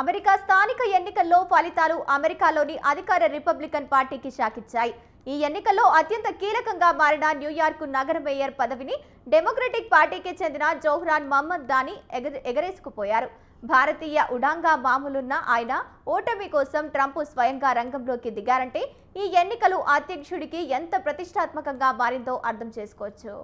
America స్థానిక ఎన్నికల్లో ఫలితాలు అమెరికాలోని అధికార రిపబ్లికన్ పార్టీకి షాకిచ్చాయి. ఈ ఎన్నికల్లో అత్యంత కీలకంగా మారిన న్యూయార్క్ నగర మేయర్ పదవిని డెమోక్రటిక్ పార్టీకి చెందిన జోహ్రాన్ మహమ్మద్ దాని ఎగరేసుకుపోయారు. భారతీయ ఉడాంగా మామూలున్న ఆయన ఓటమి కోసం ట్రంప్ స్వయంగా రంగంలోకి దిగారంటే ఈ ఎన్నికలు అధ్యక్షుడికి ఎంత ప్రతిష్టాత్మకంగా మారిందో అర్థం చేసుకోవచ్చు.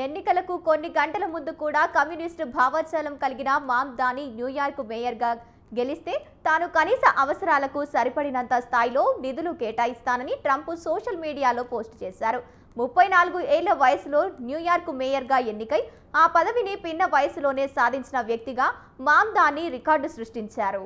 ఎన్నికలకు కొన్ని గంటల ముందు కూడా కమ్యూనిస్టు భావజాలం కలిగిన మామ్దాని న్యూయార్క్ మేయర్గా గెలిస్తే తాను కనీస అవసరాలకు సరిపడినంత స్థాయిలో నిధులు కేటాయిస్తానని ట్రంప్ సోషల్ మీడియాలో పోస్ట్ చేశారు. 34 ఏళ్ల వయసులో న్యూయార్క్ మేయర్గా ఎన్నికై ఆ పదవిని పిన్న వయసులోనే సాధించిన వ్యక్తిగా మామ్దాని రికార్డు సృష్టించారు.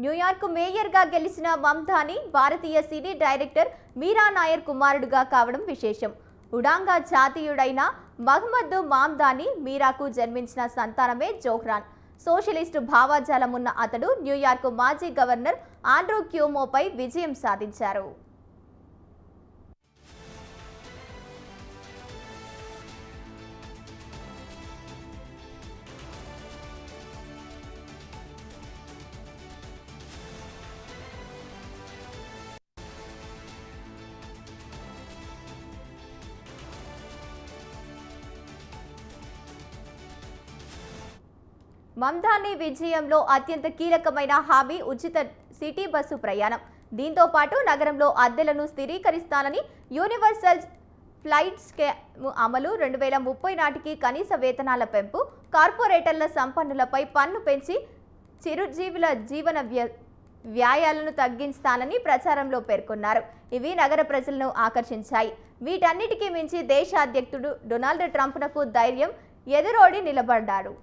న్యూయార్క్ మేయర్గా గెలిచిన మమ్దాని భారతీయ సినీ డైరెక్టర్ మీరా నాయర్ కుమారుడుగా కావడం విశేషం. ఉడాంగా జాతీయుడైన మహమ్మద్ మామ్దాని మీరాకు జన్మించిన సంతానమే జోహ్రాన్. సోషలిస్టు భావజాలమున్న అతడు న్యూయార్క్ మాజీ గవర్నర్ ఆండ్రూ క్యూమోపై విజయం సాధించారు. మమ్దాని విజయంలో అత్యంత కీలకమైన హామీ ఉచిత సిటీ బస్సు ప్రయాణం. దీంతో పాటు నగరంలో అద్దెలను స్థిరీకరిస్తానని, యూనివర్సల్ ఫ్లైట్ స్కీమ్ అమలు, 2030 నాటికి కనీస వేతనాల పెంపు, కార్పొరేటర్ల సంపన్నులపై పన్ను పెంచి చిరుజీవుల జీవన వ్యయాలను తగ్గిస్తానని ప్రచారంలో పేర్కొన్నారు. ఇవి నగర ప్రజలను ఆకర్షించాయి. వీటన్నిటికీ మించి దేశ అధ్యక్షుడు డొనాల్డ్ ట్రంప్నకు ధైర్యం ఎదురోడి నిలబడ్డారు.